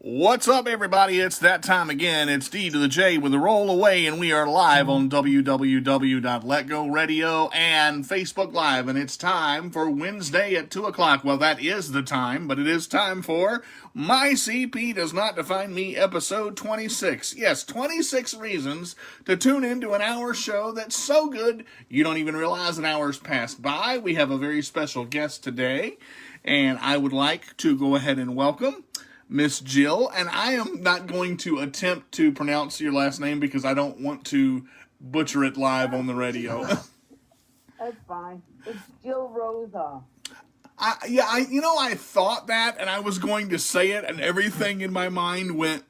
What's up, everybody? It's that time again. It's D to the J with a roll away, and we are live on www.letgoradio and Facebook Live, and it's time for Wednesday at 2 o'clock. Well, that is the time, but it is time for My CP Does Not Define Me, episode 26. Yes, 26 reasons to tune into an hour show that's so good you don't even realize an hour's passed by. We have a very special guest today, and I would like to go ahead and welcome Miss Jill, and I am not going to attempt to pronounce your last name because I don't want to butcher it live on the radio. That's fine. It's Jill Roosa. I thought that, and I was going to say it, and everything in my mind went,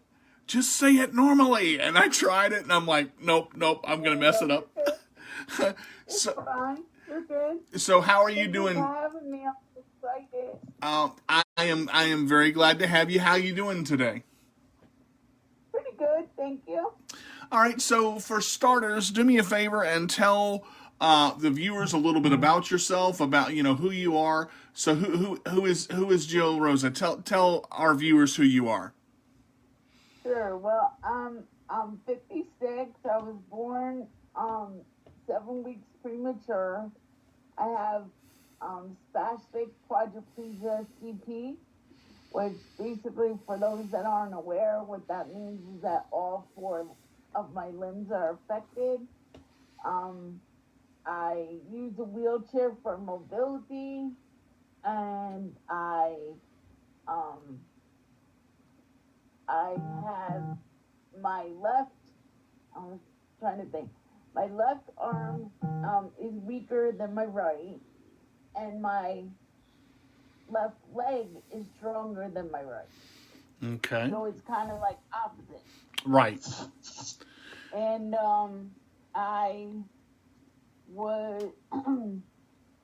just say it normally. And I tried it, and I'm like, nope, I'm going to mess it up. It's fine. You're good. So how are you Thank doing? You for having me. I'm excited. I am very glad to have you. How are you doing today? Pretty good, thank you. All right, so for starters, do me a favor and tell the viewers a little bit about yourself, about who you are. So who is Jill Roosa? Tell our viewers who you are. Sure. Well, I'm 56. I was born 7 weeks premature. I have spastic quadriplegia CP, which basically, for those that aren't aware, what that means is that all four of my limbs are affected. I use a wheelchair for mobility, and I have my left, I was trying to think, my left arm is weaker than my right, and my left leg is stronger than my right. Okay. So it's kind of like opposite. Right. And I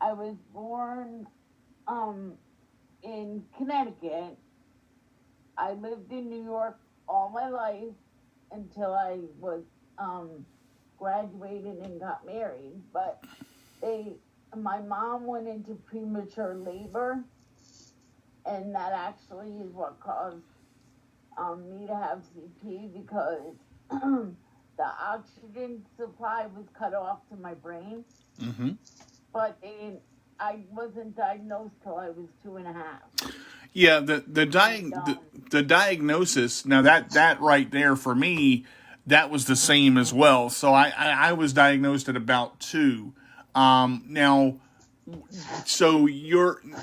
was born in Connecticut. I lived in New York all my life until I was graduated and got married. But my mom went into premature labor, and that actually is what caused me to have CP, because the oxygen supply was cut off to my brain. Mm-hmm. But I wasn't diagnosed till I was 2.5. Yeah, the diagnosis, now that right there for me, that was the same as well. So I was diagnosed at about 2. Now, so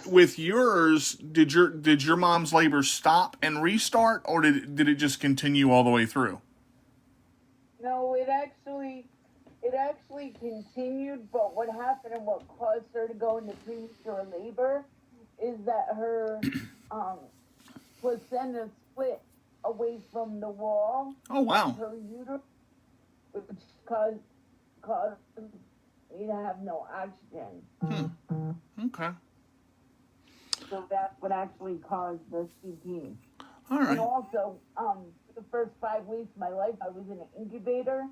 with yours, did your mom's labor stop and restart, or did it just continue all the way through? No, it actually continued, but what happened and what caused her to go into premature labor is that her placenta split away from the wall. Oh, wow. Of her uterus, which caused me to have no oxygen. Okay. So that's what actually caused the CP. All right. And also, the first 5 weeks of my life, I was in an incubator.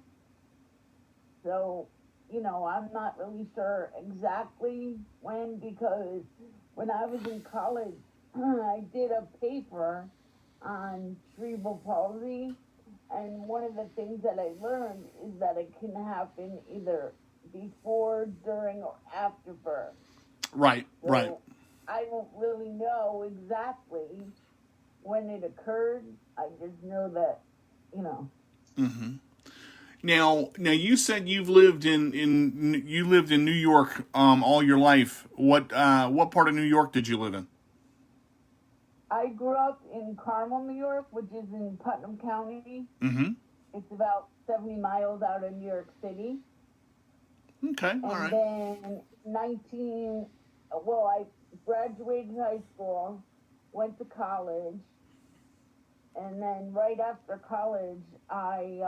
So, I'm not really sure exactly when, because when I was in college, I did a paper on cerebral palsy, and one of the things that I learned is that it can happen either before, during, or after birth. Right, so right. I don't really know exactly when it occurred. I just know that, Mm-hmm. Now you said you've lived in New York all your life. What part of New York did you live in? I grew up in Carmel, New York, which is in Putnam County. Mm-hmm. It's about 70 miles out of New York City. Okay, all right. And then I graduated high school, went to college, and then right after college, I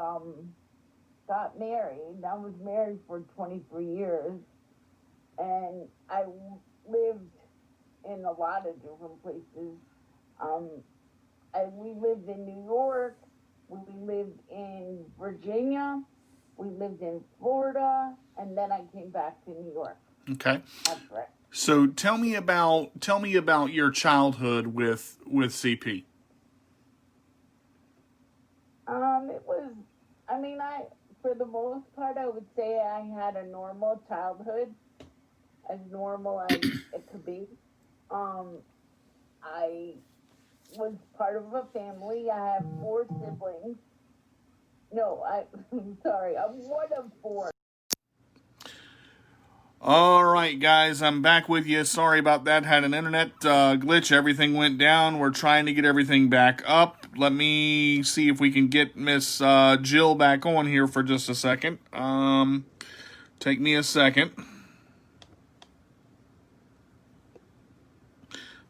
got married. I was married for 23 years, and I lived in a lot of different places. We lived in New York, we lived in Virginia, we lived in Florida, and then I came back to New York. Okay. That's right. So tell me about your childhood with CP. It was, I mean, for the most part, I would say I had a normal childhood, as normal as it could be. Um, I was part of a family. I have four siblings. No, sorry, I'm one of four. All right, guys, I'm back with you. Sorry about that. Had an internet glitch. Everything went down. We're trying to get everything back up. Let me see if we can get Miss Jill back on here for just a second. Take me a second.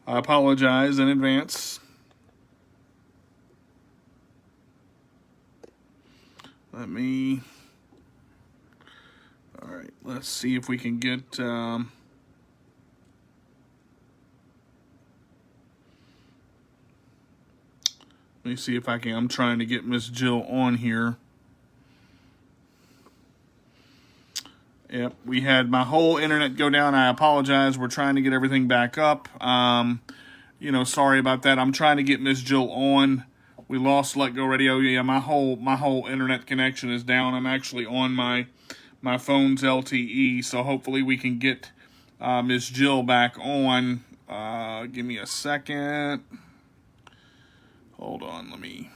I apologize in advance. Let me... All right, let's see if we can get... Let me see if I can... I'm trying to get Miss Jill on here. Yep, we had my whole internet go down. I apologize. We're trying to get everything back up. Sorry about that. I'm trying to get Miss Jill on. We lost Let Go Radio. Yeah, my whole internet connection is down. I'm actually on my phone's LTE, so hopefully we can get Miss Jill back on. Give me a second. Hold on, let me...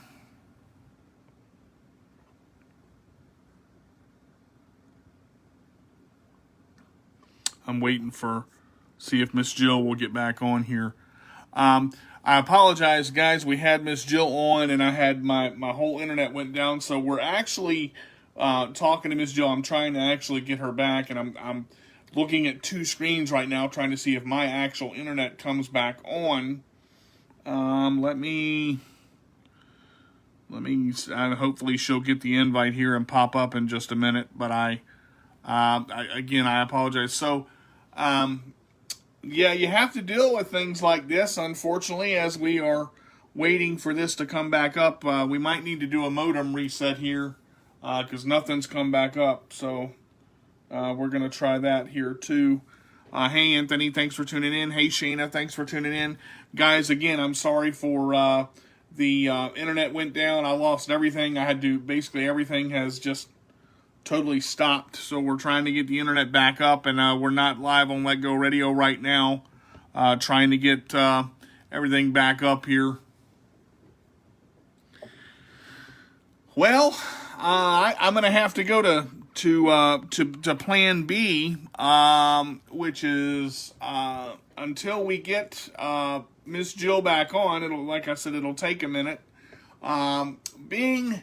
I'm waiting see if Miss Jill will get back on here. I apologize, guys. We had Miss Jill on, and I had my whole internet went down, so we're actually talking to Miss Jill. I'm trying to actually get her back, and I'm looking at two screens right now, trying to see if my actual internet comes back on. Let me. Hopefully, she'll get the invite here and pop up in just a minute. But I apologize. So, yeah, you have to deal with things like this, unfortunately, as we are waiting for this to come back up. We might need to do a modem reset here because nothing's come back up. So we're going to try that here too. Hey, Anthony, thanks for tuning in. Hey, Shayna, thanks for tuning in. Guys, again, I'm sorry for the internet went down. I lost everything. I had to, basically everything has just totally stopped. So we're trying to get the internet back up, and we're not live on Let Go Radio right now. Trying to get everything back up here. Well, I'm going to have to go to Plan B, which is until we get Miss Jill back on. Like I said, it'll take a minute. Being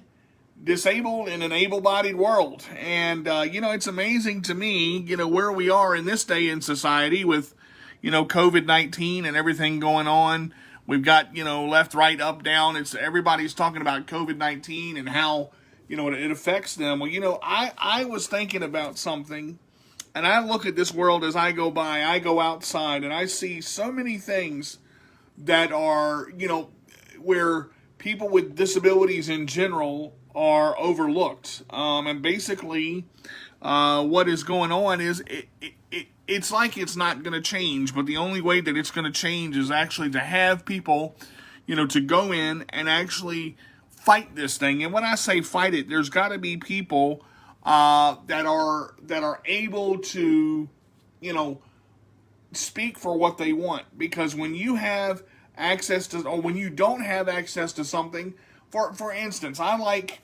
disabled in an able-bodied world, and it's amazing to me, where we are in this day in society with, COVID-19 and everything going on. We've got, left, right, up, down. Everybody's talking about COVID-19 and how, it affects them. Well, I was thinking about something, and I look at this world as I go by. I go outside, and I see so many things that are, where people with disabilities in general are overlooked. And basically, what is going on is it's like it's not going to change, but the only way that it's going to change is actually to have people, to go in and actually fight this thing. And when I say fight it, there's got to be people that are able to, speak for what they want. Because when you have access to, or when you don't have access to something, for instance, I like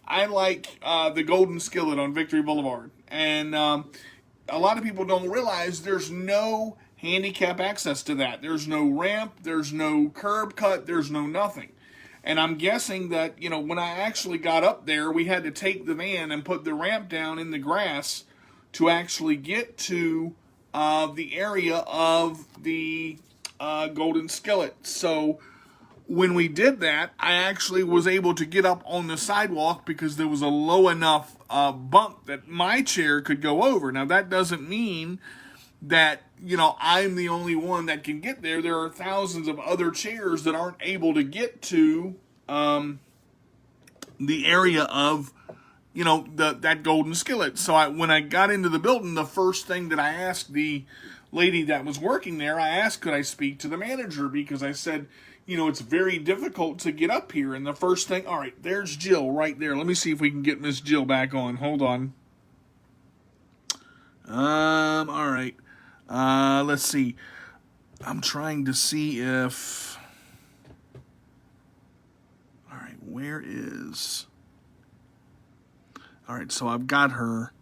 the Golden Skillet on Victory Boulevard, and a lot of people don't realize there's no handicap access to that. There's no ramp, there's no curb cut, there's no nothing. And I'm guessing that, when I actually got up there, we had to take the van and put the ramp down in the grass to actually get to the area of the Golden Skillet. So when we did that, I actually was able to get up on the sidewalk because there was a low enough bump that my chair could go over. Now, that doesn't mean that, I'm the only one that can get there. There are thousands of other chairs that aren't able to get to the area of, that Golden Skillet. So when I got into the building, the first thing that I asked the lady that was working there, I asked, could I speak to the manager? Because I said, it's very difficult to get up here. And the first thing, all right, there's Jill right there. Let me see if we can get Miss Jill back on. Hold on. All right. Let's see. I'm trying to see if. All right, where is. All right, so I've got her.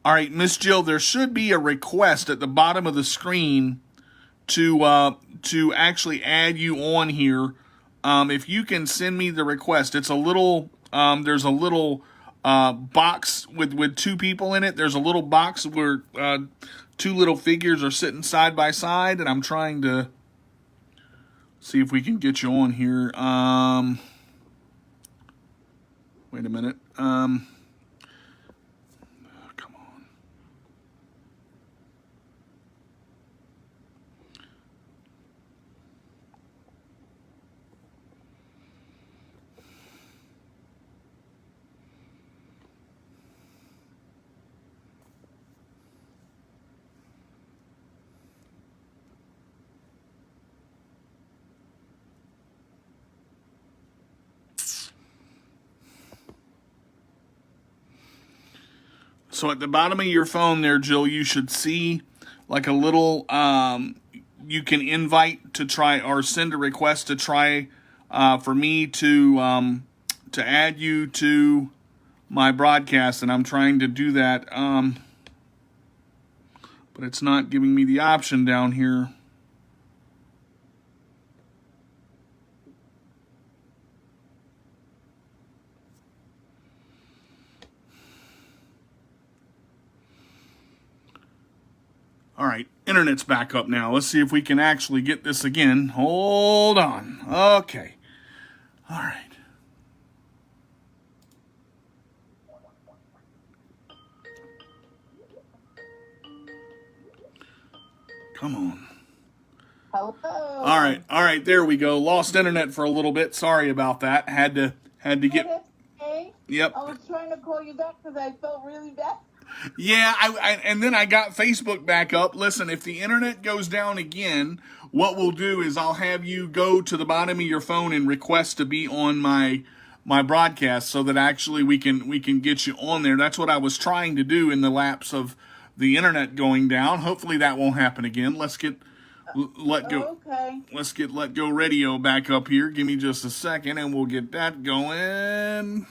All right, Miss Jill, there should be a request at the bottom of the screen to actually add you on here. If you can send me the request, it's a little. There's a little box with two people in it. There's a little box where two little figures are sitting side by side, and I'm trying to see if we can get you on here. Wait a minute. Come on. So at the bottom of your phone there, Jill, you should see like a little, you can invite to try or send a request to try for me to add you to my broadcast. And I'm trying to do that, but it's not giving me the option down here. All right, internet's back up now. Let's see if we can actually get this again. Hold on. Okay. All right. Come on. Hello. All right, there we go. Lost internet for a little bit. Sorry about that. Had to get. Hey, Yep. I was trying to call you back because I felt really bad. Yeah, and then I got Facebook back up. Listen, if the internet goes down again, what we'll do is I'll have you go to the bottom of your phone and request to be on my broadcast so that actually we can get you on there. That's what I was trying to do in the lapse of the internet going down. Hopefully that won't happen again. Let's get let go. Okay. Let's get Let Go Radio back up here. Give me just a second and we'll get that going.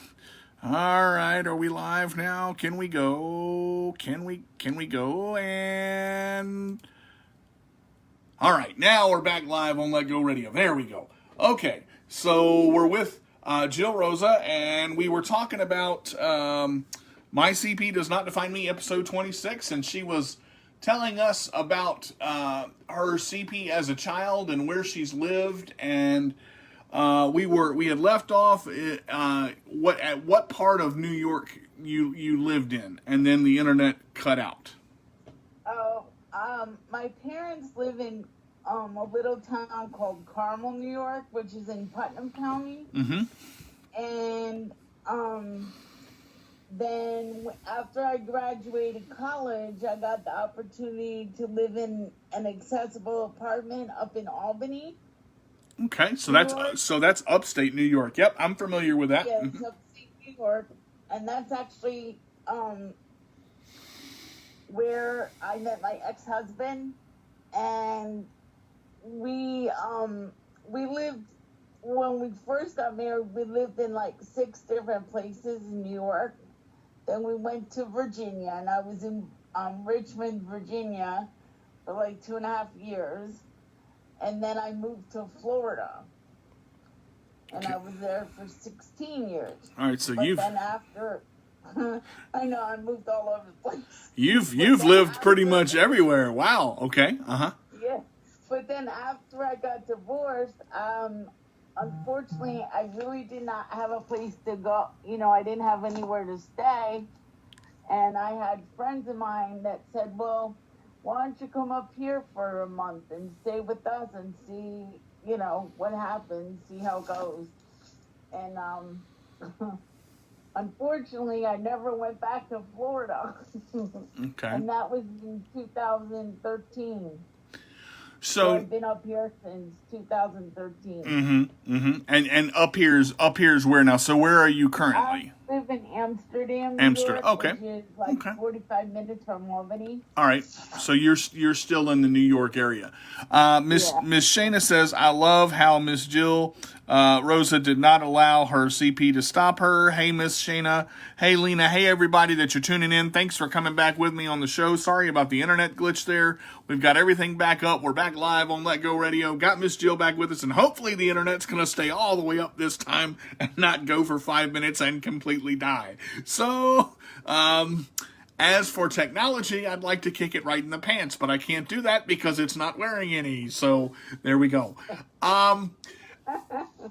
All right, are we live now? Can we go? Can we go? And all right, now we're back live on Let Go Radio. There we go. Okay, so we're with Jill Roosa, and we were talking about My CP Does Not Define Me, episode 26, and she was telling us about her CP as a child and where she's lived, and we had left off at what part of New York you lived in, and then the internet cut out. Oh, my parents live in a little town called Carmel, New York, which is in Putnam County. Mm-hmm. And then after I graduated college, I got the opportunity to live in an accessible apartment up in Albany. Okay, so that's upstate New York. Yep, I'm familiar with that. Yes, upstate New York, and that's actually where I met my ex-husband, and we lived, when we first got married, we lived in like 6 different places in New York. Then we went to Virginia, and I was in Richmond, Virginia for like 2.5 years. And then I moved to Florida, and I was there for 16 years. All right, so then after, I know I moved all over the place. You've lived pretty much everywhere. Wow. Okay. Yeah, but then after I got divorced, unfortunately, I really did not have a place to go. I didn't have anywhere to stay, and I had friends of mine that said, "Well, why don't you come up here for a month and stay with us and see, what happens, see how it goes." And unfortunately, I never went back to Florida. Okay. And that was in 2013. So So, I've been up here since 2013. and up here's where now? So where are you I currently? live in Amsterdam, New Amsterdam. York, Okay. which is like Okay. 45 minutes from Albany. All right. So you're still in the New York area. Yeah. Miss Shayna says, I love how Miss Jill Rosa did not allow her CP to stop her. Hey, Miss Shayna. Hey, Lena. Hey, everybody that you're tuning in. Thanks for coming back with me on the show. Sorry about the internet glitch there. We've got everything back up. We're back live on Let Go Radio. Got Miss Jill back with us, and hopefully the internet's going to stay all the way up this time and not go for 5 minutes and completely die. So, as for technology, I'd like to kick it right in the pants, but I can't do that because it's not wearing any. So there we go.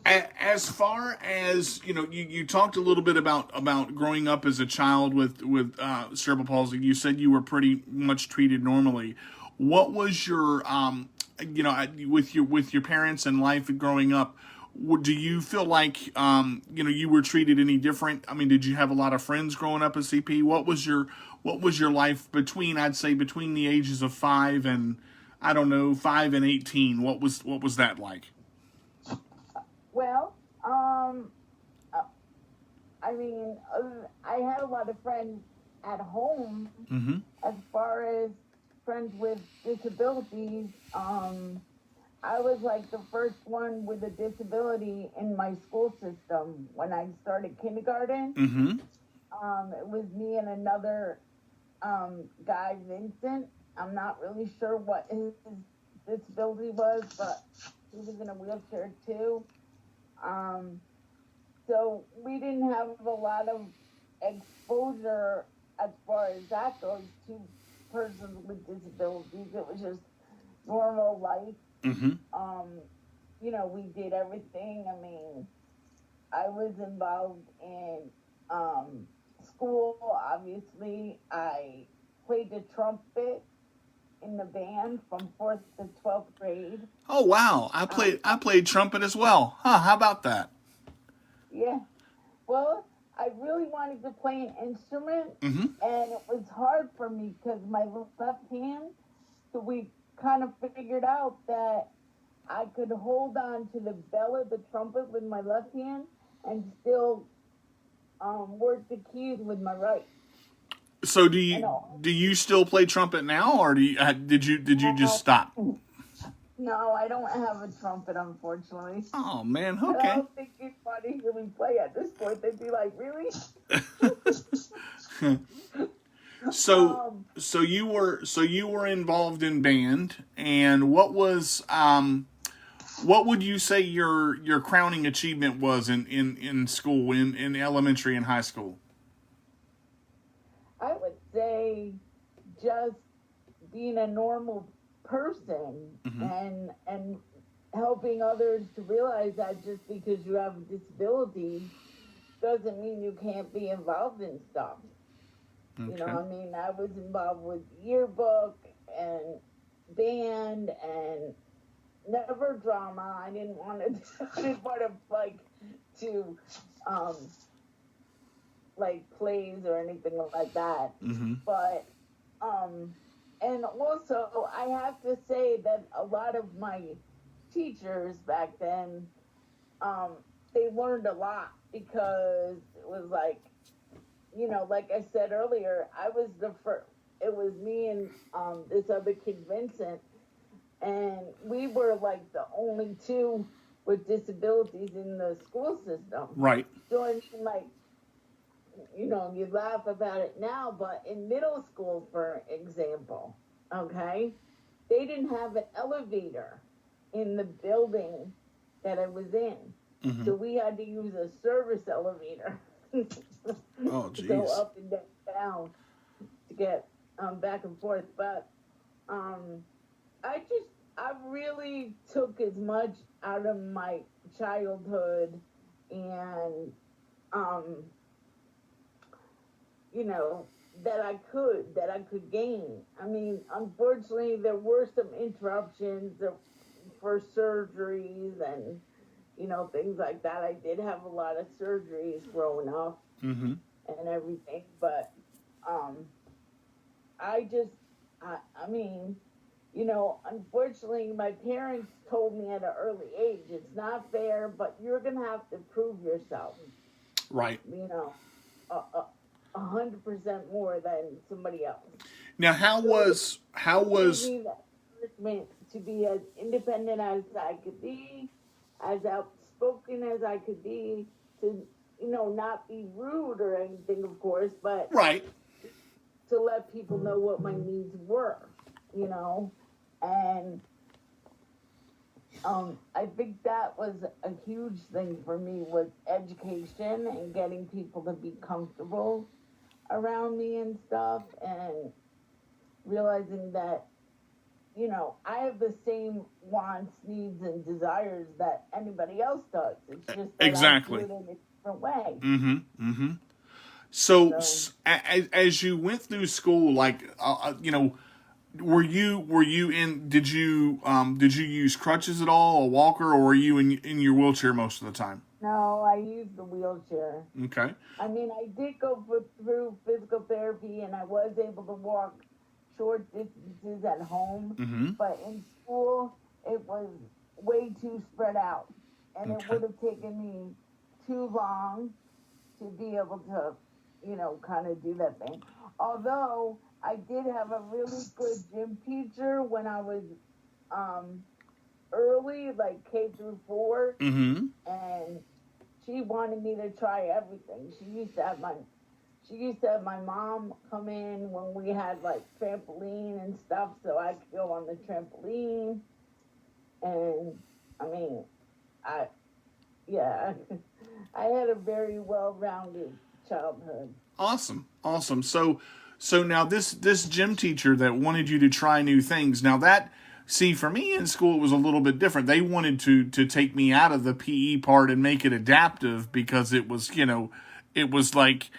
As far as you talked a little bit about growing up as a child with cerebral palsy. You said you were pretty much treated normally. What was your with your parents and life growing up? Do you feel like you were treated any different? I mean, did you have a lot of friends growing up as CP? What was your life I'd say between the ages of 5 and I don't know 5 and 18? What was that like? Well, uh, I mean, I had a lot of friends at home. Mm-hmm. As far as friends with disabilities, I was like the first one with a disability in my school system when I started kindergarten. Mm-hmm. It was me and another guy, Vincent. I'm not really sure what his disability was, but he was in a wheelchair too. So we didn't have a lot of exposure as far as that goes to persons with disabilities. It was just normal life. Mm-hmm. We did everything. I mean, I was involved in school, obviously. I played the trumpet in the band from 4th to 12th grade. Oh wow! I played trumpet as well. Huh? How about that? Yeah. Well, I really wanted to play an instrument, Mm-hmm. and it was hard for me because my left hand. So we kind of figured out that I could hold on to the bell of the trumpet with my left hand and still work the keys with my right. So do you still play trumpet now, or did you just stop? No, I don't have a trumpet, unfortunately. Oh man, I okay. don't think anybody hear me play at this point. They'd be like, "Really?" So you were involved in band, and what would you say your crowning achievement was in school, in elementary and high school? I would say just being a normal person and helping others to realize that just because you have a disability doesn't mean you can't be involved in stuff. Okay. I mean, I was involved with yearbook and band and never drama. I didn't want to to like plays or anything like that. Mm-hmm. But and also I have to say that a lot of my teachers back then, they learned a lot because it was like, like I said earlier, I was the first. It was me and this other kid, Vincent, and we were like the only two with disabilities in the school system. Right. So I mean, like, you laugh about it now, but in middle school, for example, okay, they didn't have an elevator in the building that I was in. Mm-hmm. So we had to use a service elevator Oh, to go geez. up and down to get back and forth. But I really took as much out of my childhood and that I could gain. I mean, unfortunately, there were some interruptions for surgeries and things like that. I did have a lot of surgeries growing up Mm-hmm. and everything, but I mean, Unfortunately, my parents told me at an early age, it's not fair, but you're going to have to prove yourself, Right. a 100% more than somebody else. Now, So how it gave was me that encouragement to be as independent as I could be, as outspoken as I could be, to, not be rude or anything, of course, but right? to let people know what my needs were, and I think that was a huge thing for me, was education and getting people to be comfortable around me and stuff, and realizing that, I have the same wants, needs, and desires that anybody else does. It's just that I do Exactly. it in a different way. Mm-hmm. Mm-hmm. So, So, as you went through school, like, were you in? Did you use crutches at all, a walker, or were you in your wheelchair most of the time? no, I use the wheelchair. Okay. I mean, I did go through physical therapy, and I was able to walk short distances at home, Mm-hmm. but in school, it was way too spread out, and it Okay. would have taken me too long to be able to, kind of do that thing. Although I did have a really good gym teacher when I was um, early, like K through 4, Mm-hmm. and she wanted me to try everything. She used to have my mom come in when we had like trampoline and stuff, so I could go on the trampoline. And I mean, I yeah, I had a very well-rounded childhood. Awesome. Awesome. So now this gym teacher that wanted you to try new things. Now that, see, for me in school it was a little bit different. They wanted to take me out of the PE part and make it adaptive, because it was like,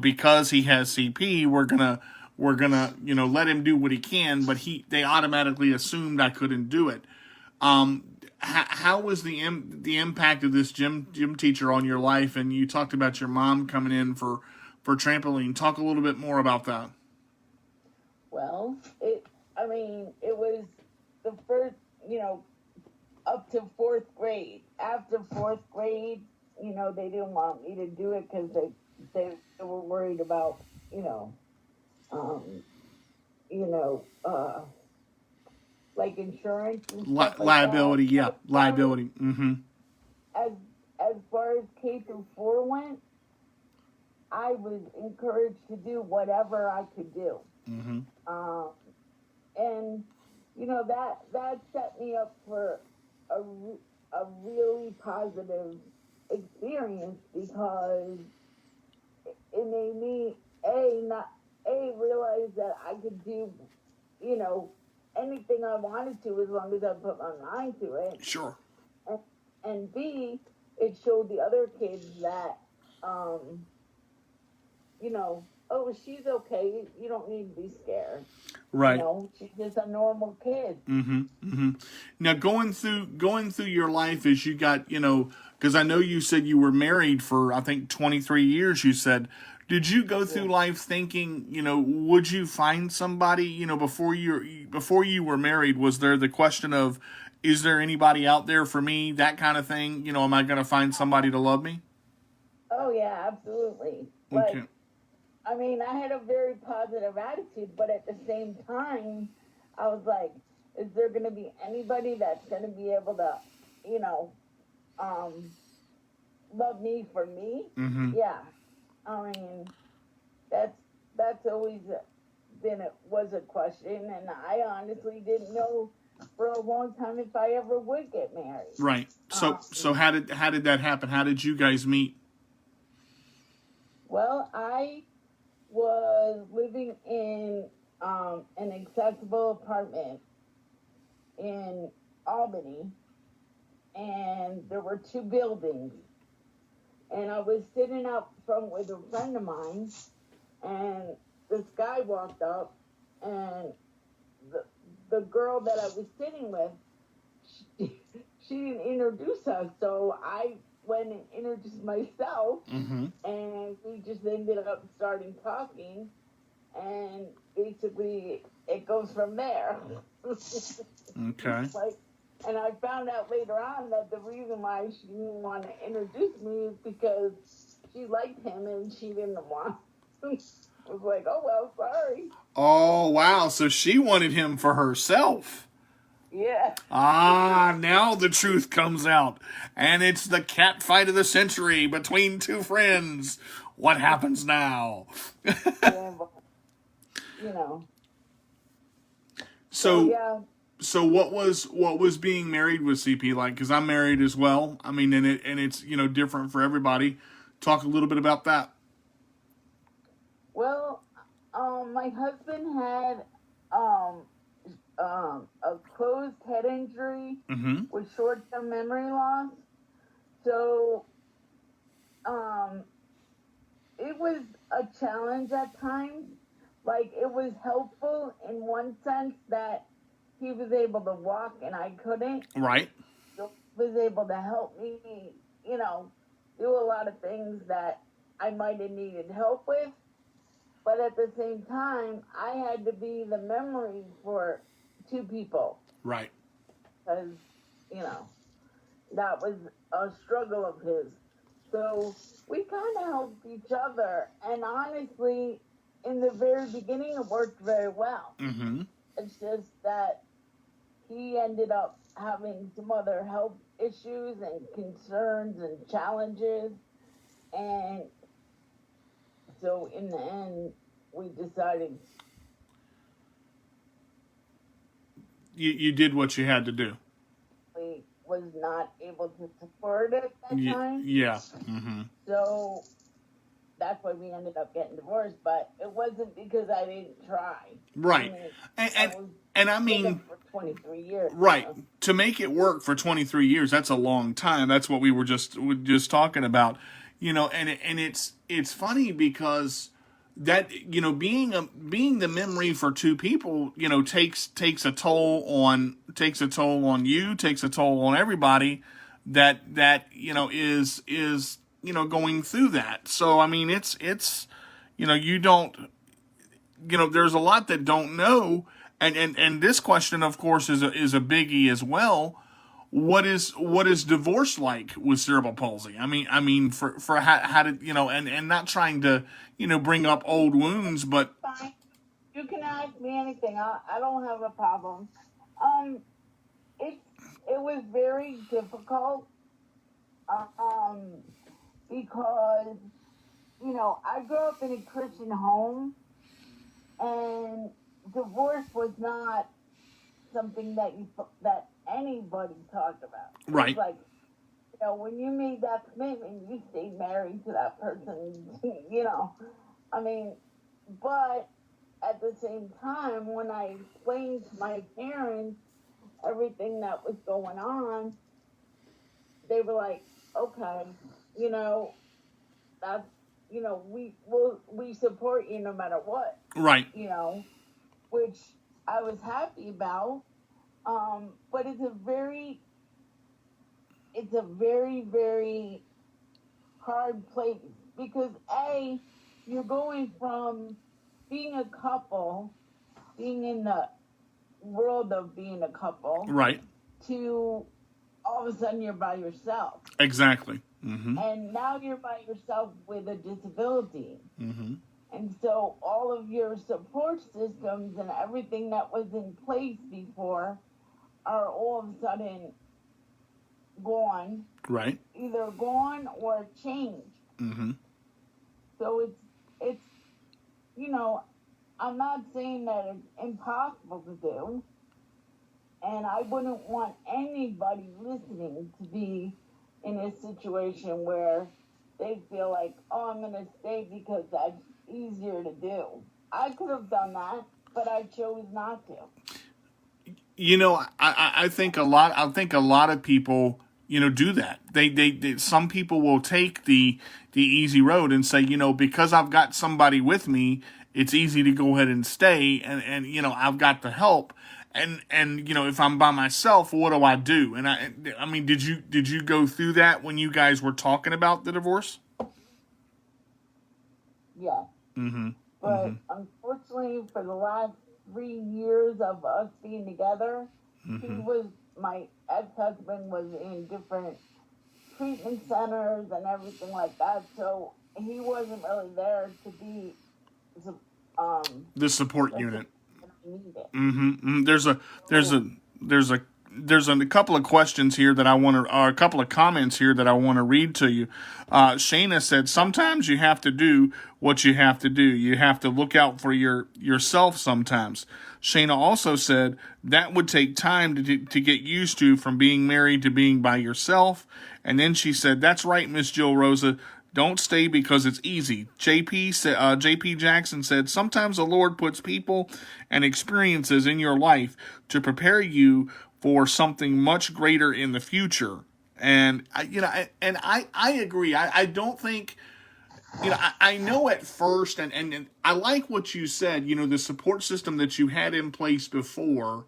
because he has CP, we're gonna let him do what he can, but they automatically assumed I couldn't do it. How was the impact of this gym teacher on your life? And you talked about your mom coming in for trampoline. Talk a little bit more about that. Well, it was the first, up to fourth grade. After fourth grade, they didn't want me to do it because they were worried about, um, you know, uh, like insurance and stuff like that. Liability, yeah, But liability. Mm-hmm. as as far as K through 4 went, I was encouraged to do whatever I could do. Mm-hmm. Um, and that set me up for a really positive experience, because it made me not realize that I could do, you know anything I wanted to, as long as I put my mind to it. Sure. and, and B, it showed the other kids that, um oh, she's okay, you don't need to be scared. Right. She's just a normal kid. Mm-hmm. Mm-hmm. Now, going through your life, as you got, because I know you said you were married for, I think, 23 years. You said, did you go through Yeah. life thinking, would you find somebody, before you were married? Was there the question of, is there anybody out there for me? That kind of thing. Am I going to find somebody to love me? Oh yeah, absolutely. Okay. I had a very positive attitude, but at the same time, I was like, is there going to be anybody that's going to be able to, you know, um, love me for me? Mm-hmm. Yeah. I mean, that's always was a question, and I honestly didn't know for a long time if I ever would get married. Right. So how did that happen? How did you guys meet? Well, I was living in an accessible apartment in Albany, and there were two buildings. And I was sitting up front with a friend of mine, and this guy walked up, and the girl that I was sitting with, she didn't introduce us, so I went and introduced myself, Mm-hmm. and we just ended up starting talking. and basically it goes from there. Okay. Like, and I found out later on that the reason why she didn't want to introduce me is because she liked him and she didn't want. I was like, oh well, sorry. Oh, wow. So she wanted him for herself. Yeah. Ah, now the truth comes out. And it's the cat fight of the century between two friends. What happens now? Yeah, but, you know. So, Yeah. so what was being married with CP like? Because I'm married as well. I mean, and it's different for everybody. Talk a little bit about that. Well, my husband had um a closed head injury Mm-hmm. with short-term memory loss. So, um, it was a challenge at times. Like, it was helpful in one sense that he was able to walk and I couldn't. Right. So he was able to help me, do a lot of things that I might have needed help with. But at the same time, I had to be the memory for two people Right. because, that was a struggle of his. So we kind of helped each other. And honestly, in the very beginning, it worked very well. Mm-hmm. It's just that he ended up having some other health issues and concerns and challenges. And so in the end, we decided You did what you had to do. we was not able to support it at that time. Yeah. Mm-hmm. So that's why we ended up getting divorced. But it wasn't because I didn't try. Right. And I mean, for 23 years. right, to make it work for 23 years, that's a long time. That's what we were just talking about, and it's funny because that being the memory for two people, takes a toll on you, takes a toll on everybody that is going through that. So I mean, it's you don't, there's a lot that don't know, and this question, of course, is a biggie as well. What is divorce like with cerebral palsy? I mean, for how did and not trying to bring up old wounds, but Fine. You can ask me anything. I don't have a problem. It it was very difficult. Because I grew up in a Christian home, and divorce was not something that anybody talked about. right, It's like, when you made that commitment, you stayed married to that person. I mean, but at the same time, when I explained to my parents everything that was going on, they were like, okay, that's, we support you no matter what, right, which I was happy about. But it's a very, very hard place because you're going from being a couple, being in the world of being a couple, right, to all of a sudden you're by yourself. exactly. Mm-hmm. And now you're by yourself with a disability. Mm-hmm. And so all of your support systems and everything that was in place before are all of a sudden gone. Right. Either gone or changed. Mm-hmm. So it's I'm not saying that it's impossible to do. And I wouldn't want anybody listening to be in a situation where they feel like, oh, I'm going to stay because that's easier to do. I could have done that, but I chose not to. I think a lot of people, do that. They some people will take the easy road and say, because I've got somebody with me, it's easy to go ahead and stay, and I've got the help. And if I'm by myself, what do I do? And I mean, did you go through that when you guys were talking about the divorce? Yeah. Mm-hmm. but unfortunately, for the last 3 years of us being together, my ex-husband was in different treatment centers and everything like that, so he wasn't really there to be The support the unit. support I needed. There's a couple of questions here that I want to, or a couple of comments here that I want to read to you. Shayna said, sometimes you have to do what you have to do. You have to look out for yourself sometimes. Shayna also said that would take time to get used to, from being married to being by yourself. And then she said, that's right, Miss Jill Roosa. Don't stay because it's easy. JP Jackson said, sometimes the Lord puts people and experiences in your life to prepare you for something much greater in the future. And I agree. I don't think, I know at first, and I like what you said, the support system that you had in place before,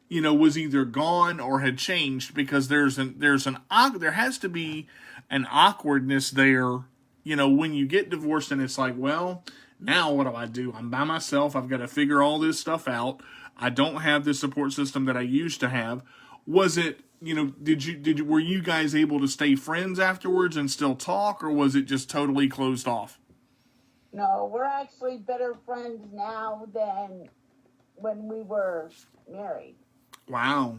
was either gone or had changed, because there has to be an awkwardness there, when you get divorced and it's like, well, now what do I do? I'm by myself. I've got to figure all this stuff out. I don't have the support system that I used to have. Was it, were you guys able to stay friends afterwards and still talk, or was it just totally closed off? No, we're actually better friends now than when we were married. Wow.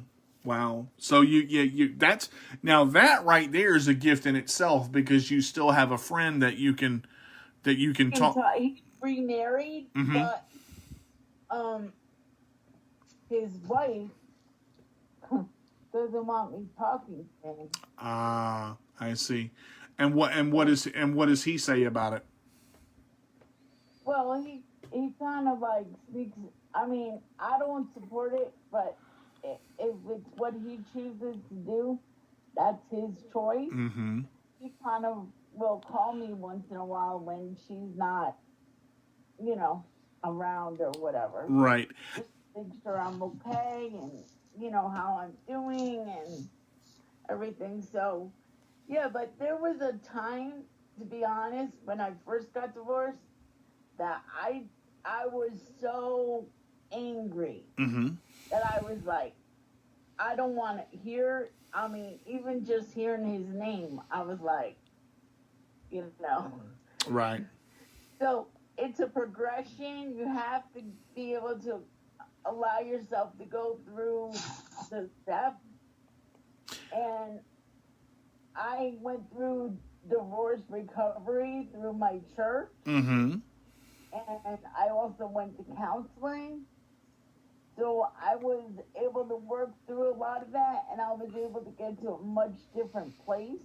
So that's, now that right there is a gift in itself, because you still have a friend that you can talk. He's remarried, but his wife doesn't want me talking to him. I see. And what does he say about it? Well, he kind of like speaks. I mean, I don't support it, but if it's what he chooses to do, that's his choice. He kind of will call me once in a while when she's not, around or whatever. Right. Just to make sure I'm okay, and how I'm doing and everything. So, yeah, but there was a time, to be honest, when I first got divorced, that I was so angry that I was like, I don't want to hear. I mean, even just hearing his name, I was like, Right. So it's a progression. You have to be able to allow yourself to go through the steps. And I went through divorce recovery through my church. And I also went to counseling. So I was able to work through a lot of that, and I was able to get to a much different place.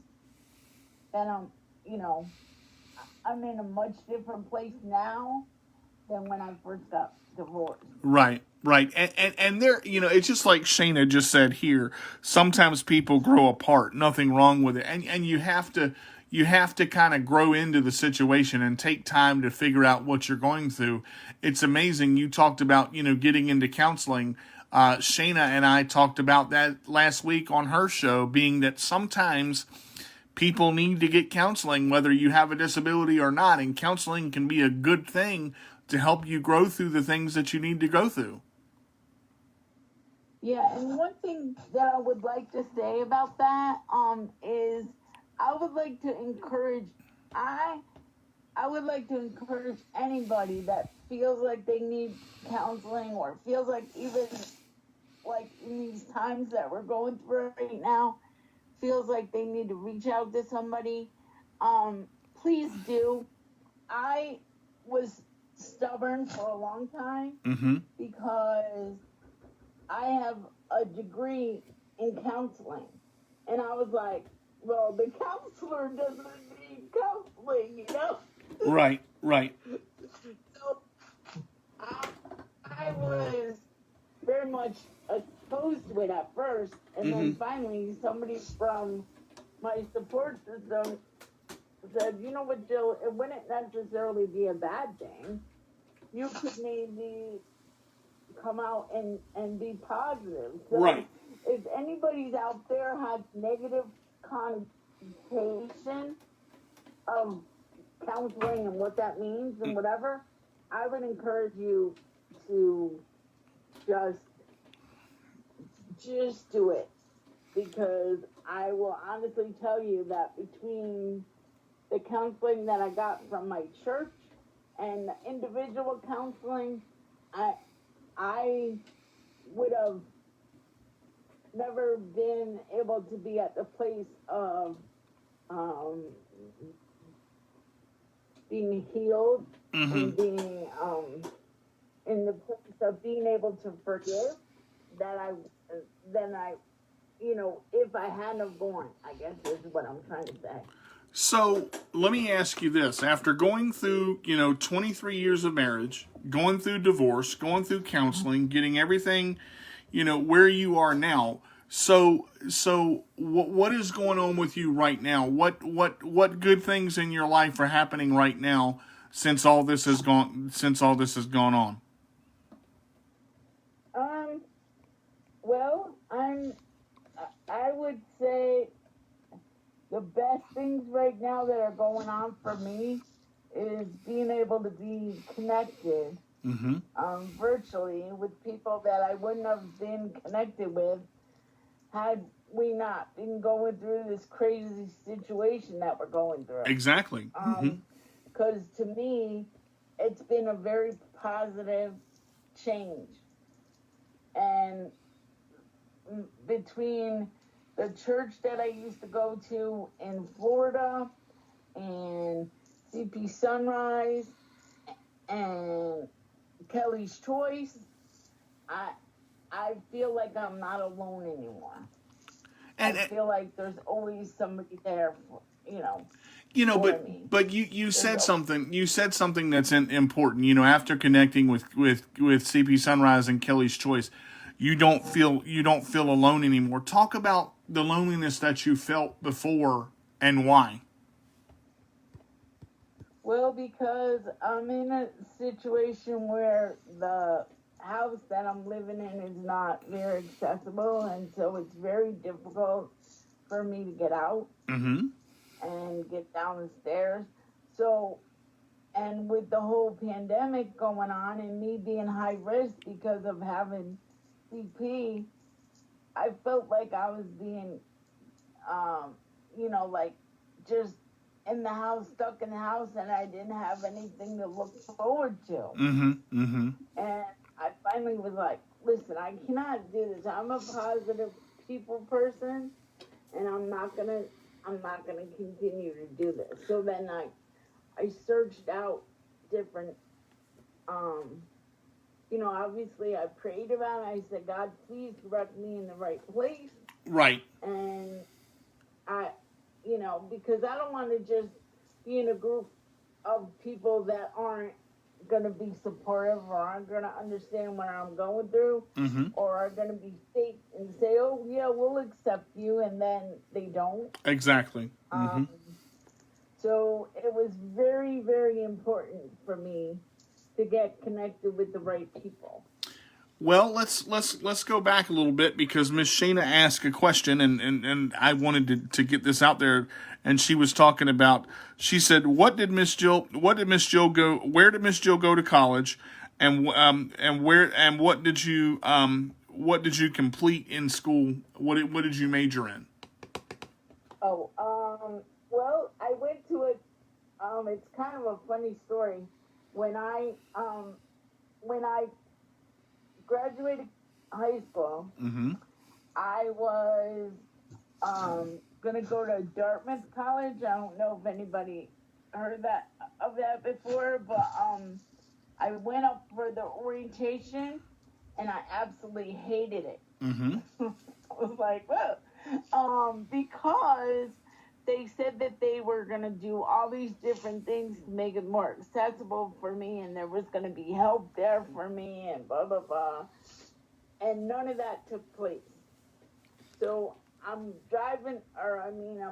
And I'm in a much different place now than when I first got divorced. Right. And there, it's just like Shayna just said here. Sometimes people grow apart. Nothing wrong with it. And you have to kind of grow into the situation and take time to figure out what you're going through. It's amazing. You talked about, getting into counseling. Shayna and I talked about that last week on her show, being that sometimes people need to get counseling, whether you have a disability or not. And counseling can be a good thing to help you grow through the things that you need to go through. Yeah, and one thing that I would like to say about that is I would like to encourage anybody that feels like they need counseling, or feels like, even like in these times that we're going through right now, feels like they need to reach out to somebody. Please do. I was stubborn for a long time because I have a degree in counseling, and I was like, well, the counselor doesn't need counseling, Right. So I was very much opposed to it at first, and then finally somebody from my support system said, you know what, Jill, it wouldn't necessarily be a bad thing. You could maybe come out and be positive. So Right. if anybody's out there has negative connotation of counseling and what that means and whatever, I would encourage you to just do it, because I will honestly tell you that between the counseling that I got from my church and the individual counseling, I would have never been able to be at the place of um, being healed and being in the place of being able to forgive that I if I hadn't have gone, I guess is what I'm trying to say. So let me ask you this: after going through, 23 years of marriage, going through divorce, going through counseling, getting everything, where you are now. So what is going on with you right now? What good things in your life are happening right now since all this has gone on? Well, I would say the best things right now that are going on for me is being able to be connected virtually with people that I wouldn't have been connected with had we not been going through this crazy situation that we're going through. Exactly. Because to me, it's been a very positive change. And between the church that I used to go to in Florida and CP Sunrise and Kelly's Choice, I feel like I'm not alone anymore. And I feel like there's always somebody there for me. But you said something. You said something that's important. After connecting with CP Sunrise and Kelly's Choice, you don't feel alone anymore. Talk about the loneliness that you felt before and why. Well, because I'm in a situation where the house that I'm living in is not very accessible, and so it's very difficult for me to get out and get down the stairs. So, and with the whole pandemic going on and me being high risk because of having CP, I felt like I was being, like just in the house, stuck in the house, and I didn't have anything to look forward to. And I finally was like, listen, I cannot do this. I'm a positive people person, and I'm not gonna continue to do this. So then I searched out different, obviously I prayed about it. I said, God, please direct me in the right place. Right. And because I don't want to just be in a group of people that aren't going to be supportive or aren't going to understand what I'm going through or are going to be fake and say, oh, yeah, we'll accept you, and then they don't. Exactly. So it was very, very important for me to get connected with the right people. Well, let's go back a little bit because Miss Shayna asked a question, and I wanted to get this out there. And she was talking about. She said, Where did Miss Jill go to college, and what did you complete in school? What did you major in? Oh, well, I went to it. It's kind of a funny story. When I graduated high school, I was going to go to Dartmouth College. I don't know if anybody heard of that before, but I went up for the orientation, and I absolutely hated it. I was like, whoa. Because they said that they were going to do all these different things to make it more accessible for me, and there was going to be help there for me, and blah, blah, blah. And none of that took place. So I'm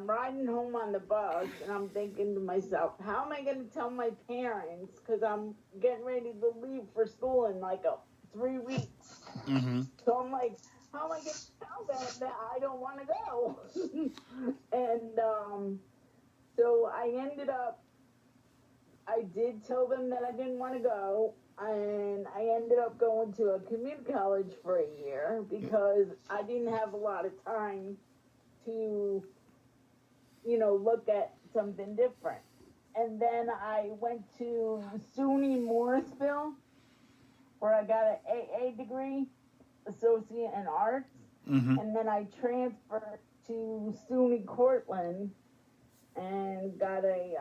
riding home on the bus, and I'm thinking to myself, how am I going to tell my parents? Because I'm getting ready to leave for school in like 3 weeks. So I'm like, how am I going to tell them that I don't want to go? And so I I did tell them that I didn't want to go, and I ended up going to a community college for a year because I didn't have a lot of time to, look at something different. And then I went to SUNY Morrisville, where I got an AA degree, Associate in Arts, and then I transferred to SUNY Cortland and got a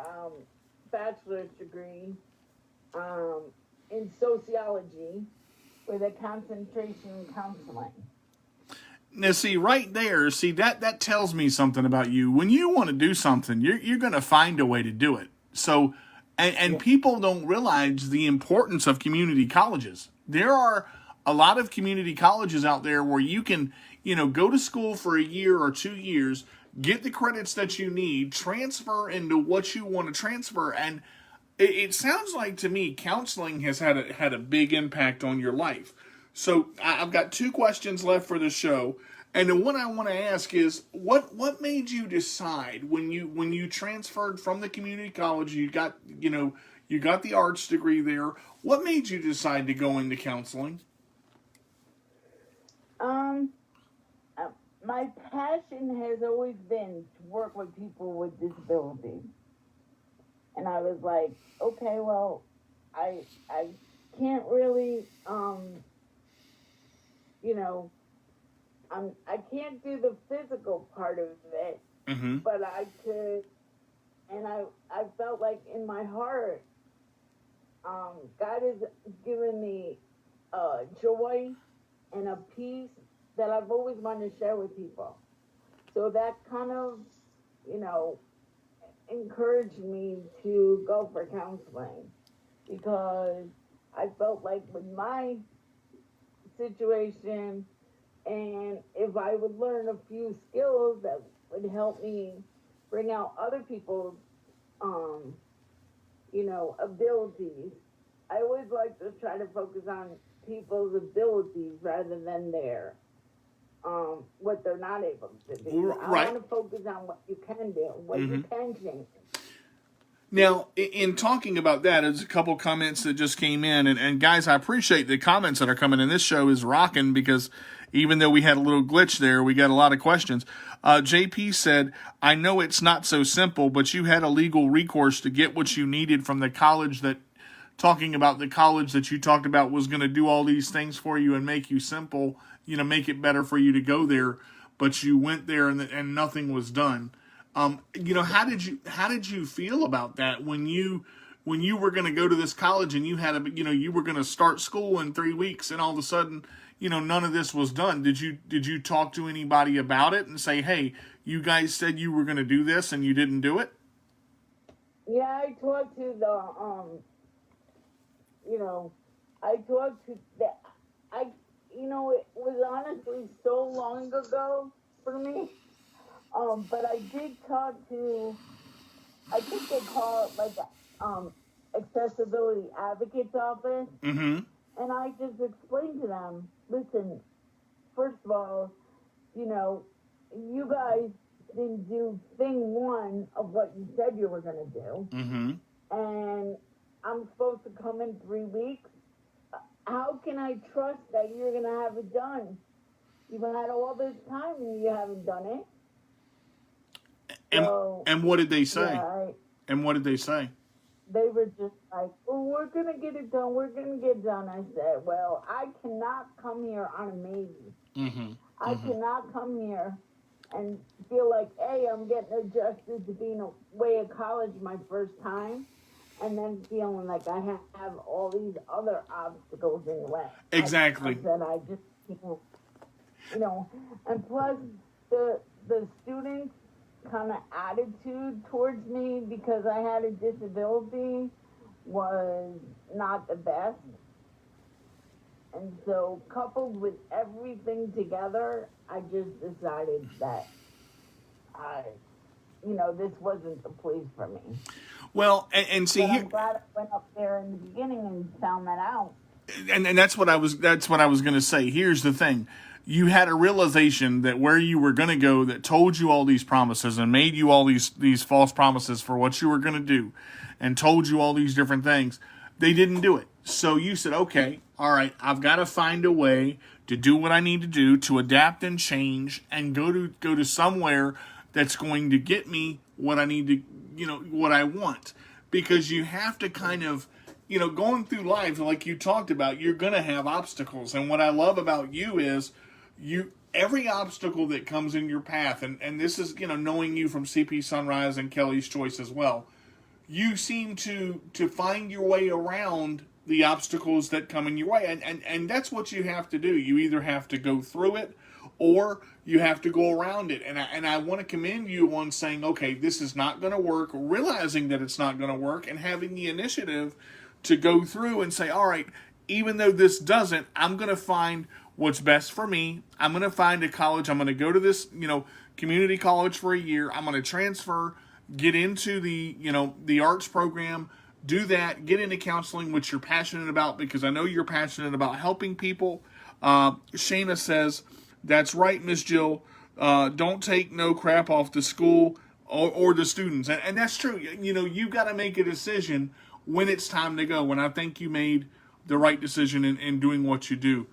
bachelor's degree in sociology with a concentration in counseling. Now, see, right there, that tells me something about you. When you want to do something, you're going to find a way to do it. So, and people don't realize the importance of community colleges. There are a lot of community colleges out there where you can, go to school for a year or 2 years, get the credits that you need, transfer into what you want to transfer, and it sounds like to me counseling has had a big impact on your life. So I've got 2 questions left for the show, and the one I want to ask is what made you decide when you transferred from the community college, you got the arts degree there. What made you decide to go into counseling? My passion has always been to work with people with disabilities. And I was like, okay, well, I can't really, I can't do the physical part of it, but I could, and I felt like in my heart, God has given me joy and a peace that I've always wanted to share with people. So that kind of, encouraged me to go for counseling, because I felt like with my situation, and if I would learn a few skills that would help me bring out other people's, abilities. I always like to try to focus on people's abilities rather than their what they're not able to do. Right. I want to focus on what you can do, what you can change. Now, in talking about that, there's a couple comments that just came in. And guys, I appreciate the comments that are coming in. This show is rocking because even though we had a little glitch there, we got a lot of questions. JP said, I know it's not so simple, but you had a legal recourse to get what you needed from the college talking about the college that you talked about was going to do all these things for you and make you simple, make it better for you to go there. But you went there and nothing was done. How did you feel about that when you were going to go to this college and you had you were going to start school in 3 weeks and all of a sudden, none of this was done? Did you talk to anybody about it and say, hey, you guys said you were going to do this and you didn't do it? Yeah, I talked to it was honestly so long ago for me. But I did talk to, I think they call it like accessibility advocate's office. And I just explained to them, listen, first of all, you guys didn't do thing 1 of what you said you were going to do. And I'm supposed to come in 3 weeks. How can I trust that you're going to have it done? You've had all this time and you haven't done it. And what did they say? Yeah, and what did they say? They were just like, well, we're going to get it done. We're going to get it done. I said, well, I cannot come here on a maybe. I cannot come here and feel like, hey, I'm getting adjusted to being away at college my first time, and then feeling like I have all these other obstacles in the way. Exactly. I said, I just can't, and plus the students' kind of attitude towards me because I had a disability was not the best. And so coupled with everything together, I just decided that this wasn't the place for me. Well, and see, but I'm glad I went up there in the beginning and found that out. And that's what I was going to say. Here's the thing. you had a realization that where you were going to go, that told you all these promises and made you all these false promises for what you were going to do and told you all these different things, they didn't do it. So you said, okay, all right, I've got to find a way to do what I need to do, to adapt and change, and go to somewhere that's going to get me what I need to, what I want. Because you have to kind of, going through life, like you talked about, you're going to have obstacles. And what I love about you is every obstacle that comes in your path, and this is, knowing you from CP Sunrise and Kelly's Choice as well, you seem to find your way around the obstacles that come in your way. And that's what you have to do. You either have to go through it or you have to go around it. And I want to commend you on saying, okay, this is not going to work, realizing that it's not going to work, and having the initiative to go through and say, all right, even though this doesn't, I'm going to find what's best for me. I'm going to find a college. I'm going to go to this, community college for a year. I'm going to transfer, get into the arts program, do that, get into counseling, which you're passionate about, because I know you're passionate about helping people. Shayna says, that's right, Miss Jill. Don't take no crap off the school or the students. And that's true. You've got to make a decision when it's time to go. And I think you made the right decision in doing what you do.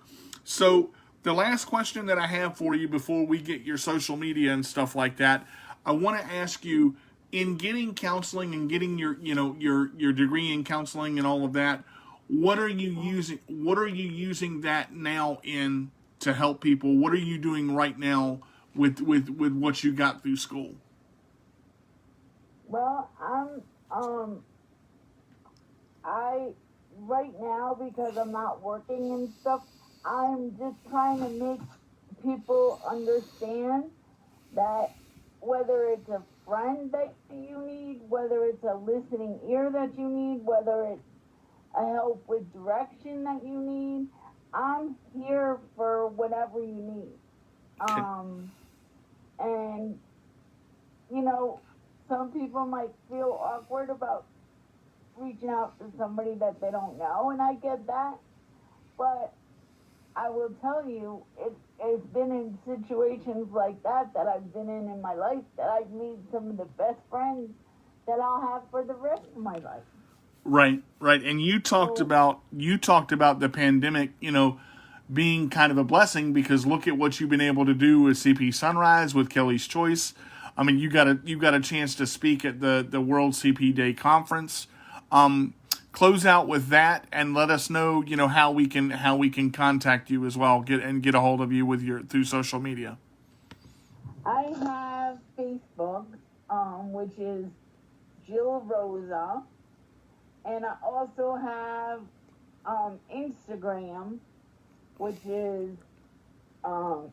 So the last question that I have for you before we get your social media and stuff like that, I want to ask you, in getting counseling and getting your degree in counseling and all of that, what are you using that now in to help people? What are you doing right now with what you got through school? Well, I right now, because I'm not working and stuff, I'm just trying to make people understand that whether it's a friend that you need, whether it's a listening ear that you need, whether it's a help with direction that you need, I'm here for whatever you need. Okay. And some people might feel awkward about reaching out to somebody that they don't know, and I get that, but I will tell you, it's been in situations like that I've been in my life that I've made some of the best friends that I'll have for the rest of my life. Right. And you talked about the pandemic, being kind of a blessing, because look at what you've been able to do with CP Sunrise, with Kelly's Choice. I mean, you got a chance to speak at the World CP Day conference. Close out with that and let us know, how we can contact you as well, get a hold of you through social media. I have Facebook, which is Jill Roosa, and I also have Instagram, which is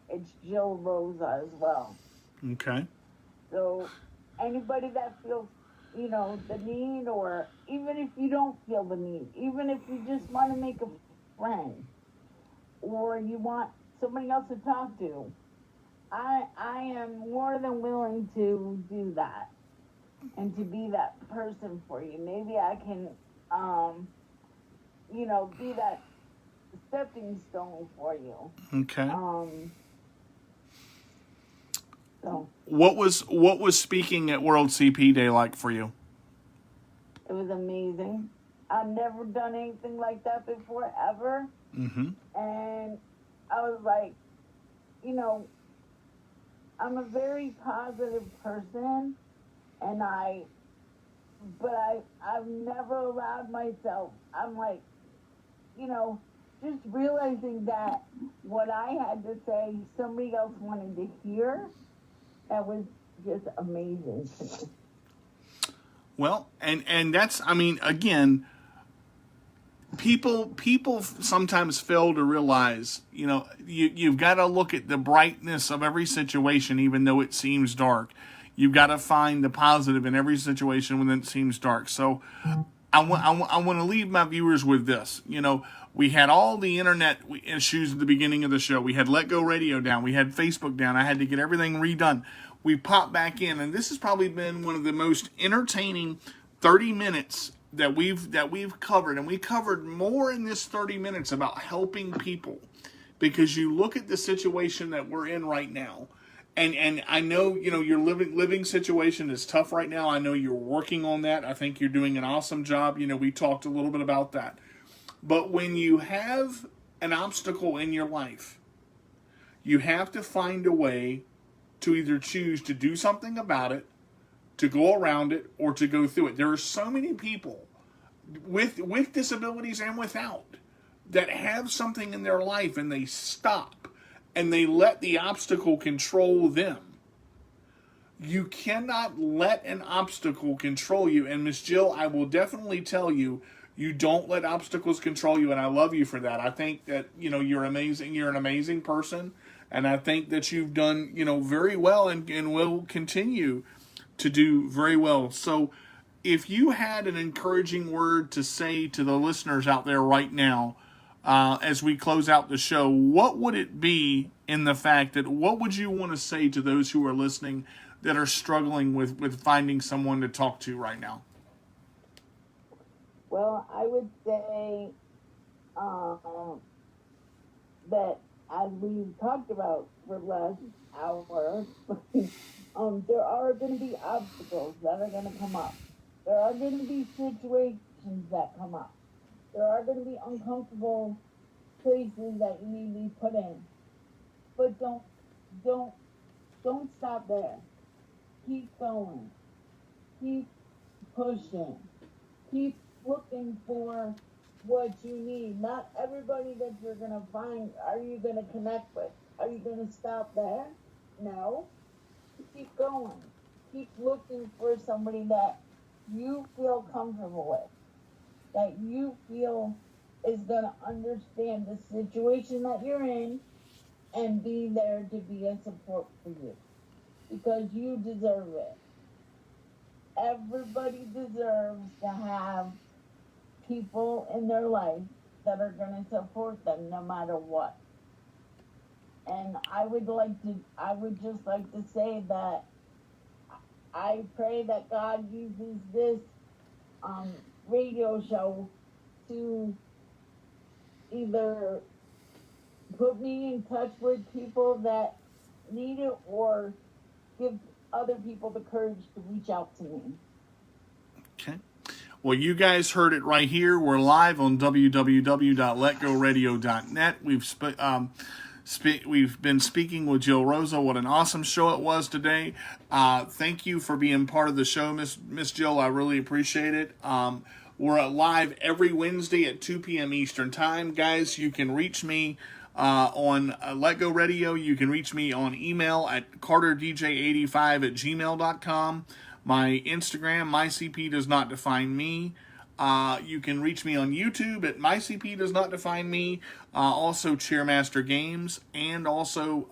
it's Jill Roosa as well. Okay. So anybody that feels the need, or even if you don't feel the need, even if you just want to make a friend or you want somebody else to talk to, I am more than willing to do that and to be that person for you. Maybe I can be that stepping stone for you. Okay. So what was speaking at World CP Day like for you? it was amazing. I've never done anything like that before, ever. Mm-hmm. And I was like, I'm a very positive person, and I've never allowed myself. I'm like, just realizing that what I had to say, somebody else wanted to hear. That was just amazing to me. Well, and that's, I mean, again, people sometimes fail to realize, you've got to look at the brightness of every situation, even though it seems dark. You've got to find the positive in every situation when it seems dark. So I want to leave my viewers with this. We had all the internet issues at the beginning of the show. We had Let Go Radio down. We had Facebook down. I had to get everything redone. We popped back in, and this has probably been one of the most entertaining 30 minutes that we've covered. And we covered more in this 30 minutes about helping people because you look at the situation that we're in right now. And I know, your living situation is tough right now. I know you're working on that. I think you're doing an awesome job. We talked a little bit about that. But when you have an obstacle in your life, you have to find a way to either choose to do something about it, to go around it, or to go through it. There are so many people with disabilities and without that have something in their life and they stop and they let the obstacle control them. You cannot let an obstacle control you. And Miss Jill, I will definitely tell you, you don't let obstacles control you, and I love you for that. I think that, you're amazing. You're an amazing person, and I think that you've done, very well and will continue to do very well. So if you had an encouraging word to say to the listeners out there right now, as we close out the show, what would it be in the fact that what would you want to say to those who are listening that are struggling with finding someone to talk to right now? Well, I would say that as we talked about for the last hour, there are going to be obstacles that are going to come up. There are going to be situations that come up. There are going to be uncomfortable places that you need to be put in. But don't stop there. Keep going. Keep pushing. Keep looking for what you need. Not everybody that you're going to find are you going to connect with. Are you going to stop there? No. Keep going. Keep looking for somebody that you feel comfortable with, that you feel is going to understand the situation that you're in and be there to be a support for you, because you deserve it. Everybody deserves to have people in their life that are going to support them no matter what. And I would just like to say that I pray that God uses this radio show to either put me in touch with people that need it or give other people the courage to reach out to me. Okay. Well, you guys heard it right here. We're live on www.letgoradio.net. We've been speaking with Jill Roosa. What an awesome show it was today. Thank you for being part of the show, Miss Jill. I really appreciate it. We're live every Wednesday at 2 p.m. Eastern Time. Guys, you can reach me on Let Go Radio. You can reach me on email at carterdj85@gmail.com. My Instagram, MyCP Does Not Define Me. You can reach me on YouTube at MyCP Does Not Define Me. Also Cheermaster Games, and also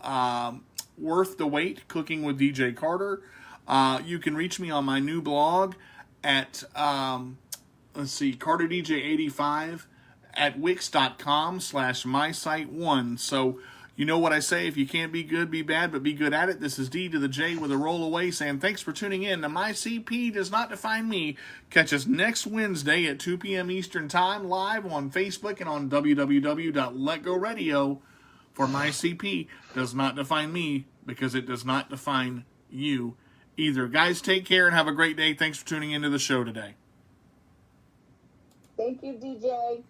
Worth the Wait, Cooking with DJ Carter. You can reach me on my new blog at CarterDJ85 at wix.com/mysite1. So you know what I say, if you can't be good, be bad, but be good at it. This is D to the J with a roll away saying thanks for tuning in to My CP Does Not Define Me. Catch us next Wednesday at 2 p.m. Eastern Time, live on Facebook and on www.letgoradio for My CP Does Not Define Me, because it does not define you either. Guys, take care and have a great day. Thanks for tuning into the show today. Thank you, DJ.